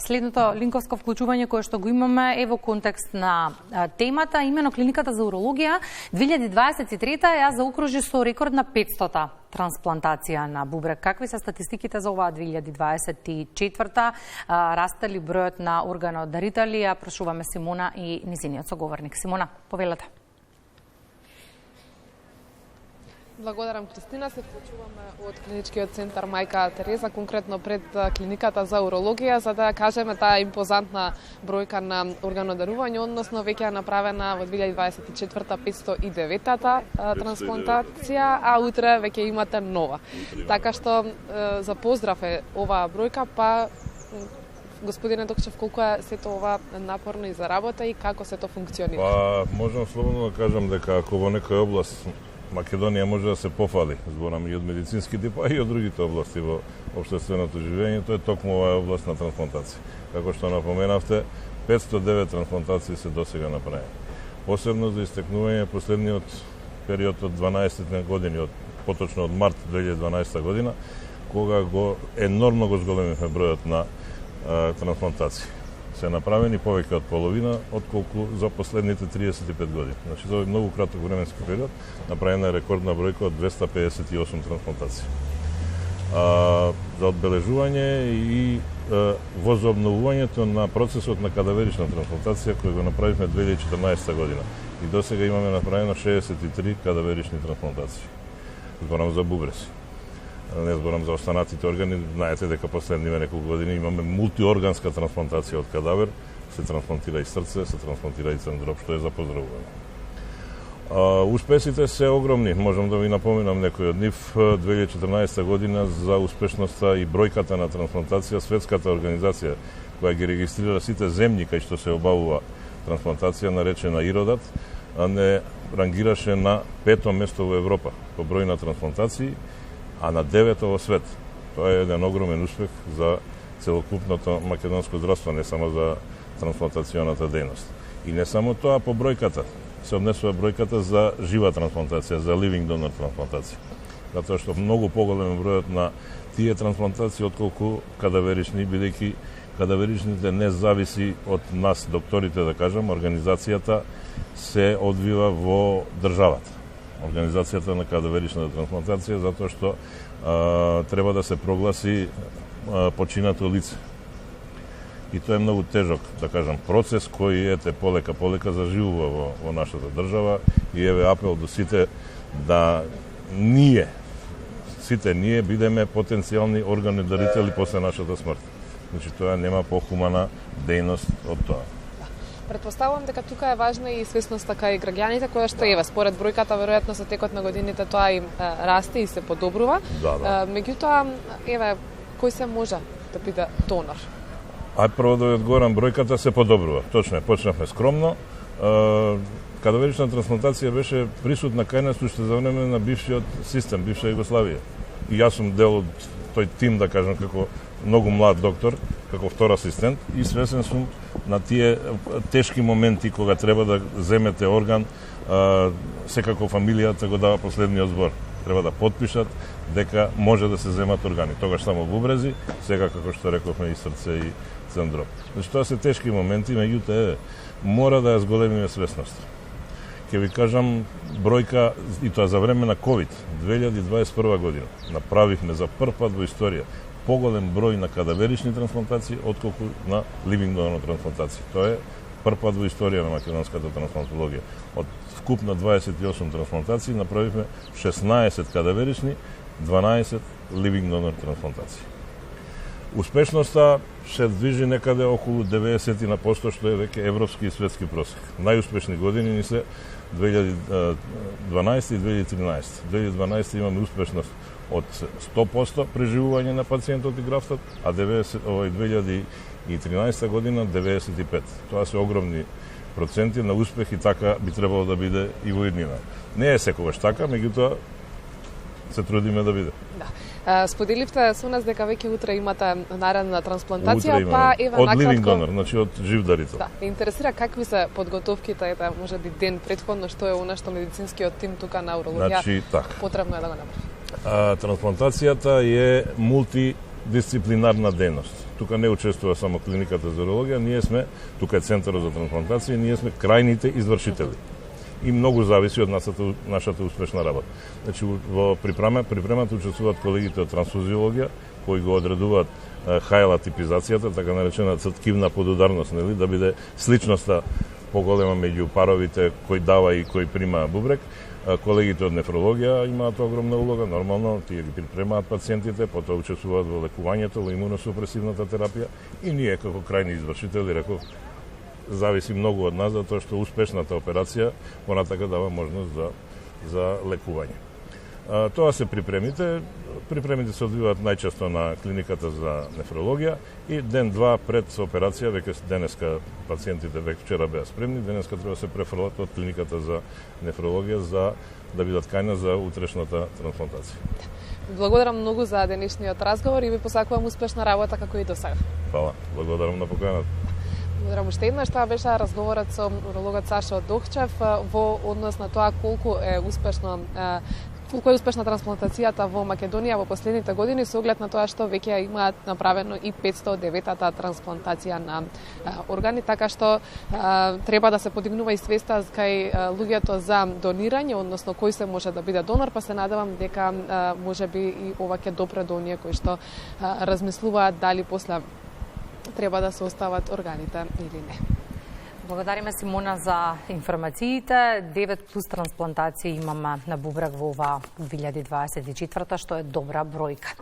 Следното линковско вклучување кое што го имаме е во контекст на темата, имено клиниката за урологија 2023 ја заокружи со рекорд на 500 трансплантација на бубрек. Какви се статистиките за оваа 2024? Расте ли бројот на органодарители? Ја прошуваме Симона и низиниот соговорник. Симона, повелете. Благодарам, Кристина. Се вклучуваме од клиничкиот центар Мајка Тереза, конкретно пред клиниката за урологија, за да кажеме таа импозантна бројка на органодарување, односно веќе е направена во 2024 509-та трансплантација, а утре веќе имате нова. Така што за поздрав е оваа бројка, па господине Докчев, колку е сето ова напорно и за работа и како сето функционира? Па, можам слободно да кажам дека ако во некоја област Македонија може да се пофали, зборам и од медицинските, па и од другите области во општественото живење, тоа е токму оваа област на трансплантација. Како што напоменавте, 509 трансплантации се досега направени. Посебно за истекнување последниот период од 12 години, поточно од март 2012 година, кога енормно го зголемивме бројот на трансплантации. Се направени повеќе од половина отколку за последните 35 години. Значи за овој многу краток временски период направена е рекордна бројка од 258 трансплантации. За одбележување и возобновувањето на процесот на кадаверична трансплантација кој го направивме 2014 година. И досега имаме направено 63 кадаверични трансплантации. Зборам за бубреси. Не зборам за останатите органи, знаете дека последниве неколку години имаме мултиорганска трансплантација од кадавер, се трансплантира и срце, се трансплантира и црн дроб, што е за поздравување. Успесите се огромни, можам да ви напоменам некој од нив. 2014 година за успешноста и бројката на трансплантација, Светската организација која ги регистрира сите земји кај што се обавува трансплантација, наречена Иродат, не рангираше на 5-то место во Европа по број на трансплантации, а на 9-то во свет. Тоа е еден огромен успех за целокупното македонско здравство, не само за трансплантационата дејност. И не само тоа, по бројката се однесува бројката за жива трансплантација, за living donor трансплантација. Затоа што многу поголем бројот на тие трансплантации отколку кадаверични, бидејќи кадаверичните не зависи од нас, докторите, да кажам, организацијата се одвива во државата. Организацијата на кадаверичната трансплантација, затоа што треба да се прогласи починато лице. И тоа е многу тежок, да кажам, процес кој полека заживува во нашата држава и еве апел до сите да сите ние бидеме потенцијални органодарители после нашата смрт. Значи тоа нема похумана дејност од тоа. Претпоставувам дека тука е важна и свесноста кај граѓаните, која што еве според бројката веројатно со текот на годините тоа им расте и се подобрува. Да. Меѓутоа, еве, кој се може да биде донор? Прво да ви одговорам, бројката се подобрува. Точно е, почнавме скромно. Кадаверична трансплантација беше присутна кај нас уште за време на бившиот систем, бивша Југославија. И јас сум дел од тој тим, да кажам, како многу млад доктор, како втор асистент, и свесен сум на тие тешки моменти кога треба да земете орган, секако фамилијата го дава последниот збор. Треба да потпишат дека може да се земат органи. Тогаш само бубрези, сега како што рековме и срце и црн дроб. Значи тоа се тешки моменти, меѓутоа мора да ја зголемиме свесноста. Ќе ви кажам бројка, и тоа за време на COVID, 2021 година, направивме за прв пат во историја поголем број на кадаверични трансплантации отколку на living donor трансплантации. Тоа е прв пат во историја на македонската трансплантологија. Од вкупно 28 трансплантации направивме 16 кадаверични, 12 living donor трансплантации. Успешноста се движи некаде околу 90%, што е веќе европски и светски просек. Најуспешни години ни се 2012 и 2013. 2012 имаме успешност од 100% преживување на пациентот и графтот, а 2013 година 95%. Тоа се огромни проценти на успех и така би требало да биде и во иднина. Не е секогаш така, меѓутоа се трудиме да биде. Да. Споделивте со нас дека веќе утре имате наредна трансплантација, па еве накратко. Од living donor, значи од жив дарител. Да, интересира какви се подготовките, може би ден претходно, што е она што медицинскиот тим тука на урологија потребно е да го направи. Трансплантацијата е мултидисциплинарна дејност. Тука не учествува само клиниката за урологија, ние сме, тука е центарот за трансплантација, ние сме крајните извршители. И многу зависи од нашата успешна работа. Значи, во припремата учествуваат колегите од трансфузиологија, кои го одредуваат хајла типизацијата, така наречена ткивна подударност, нели, да биде сличноста поголема меѓу паровите кој дава и кој прима бубрек. Колегите од нефрологија имаат огромна улога, нормално, тие ги припремаат пациентите, потоа учествуваат во лекувањето, во имуносупресивната терапија и ние како крајни извршители, реков, зависи многу од нас, затоа што успешната операција понатака дава можност за лекување. Тоа се припремите. Припремите се одвиваат најчесто на клиниката за нефрологија и ден-два пред операција, веќе денеска пациентите веќе вчера беа спремни, денеска треба да се префрлат од клиниката за нефрологија за да бидат кајна за утрешната трансплантација. Благодарам многу за денешниот разговор и ви посакувам успешна работа како и до сега. Фала, благодарам на поканата. Благодарам уште еднаш, тоа беше разговорот со урологот Сашо Дохчев во однос на тоа колку е успешна трансплантацијата во Македонија во последните години со оглед на тоа што веќе имаат направено и 509-та трансплантација на органи, така што треба да се подигнува и свеста кај луѓето за донирање, односно кој се може да биде донор, па се надевам дека можеби и ова ќе допре до оние кои што размислуваат дали после треба да се остават органите или не. Благодариме, Симона, за информациите. 9 плюс трансплантации имаме на бубрек во ова 2024, што е добра бројка.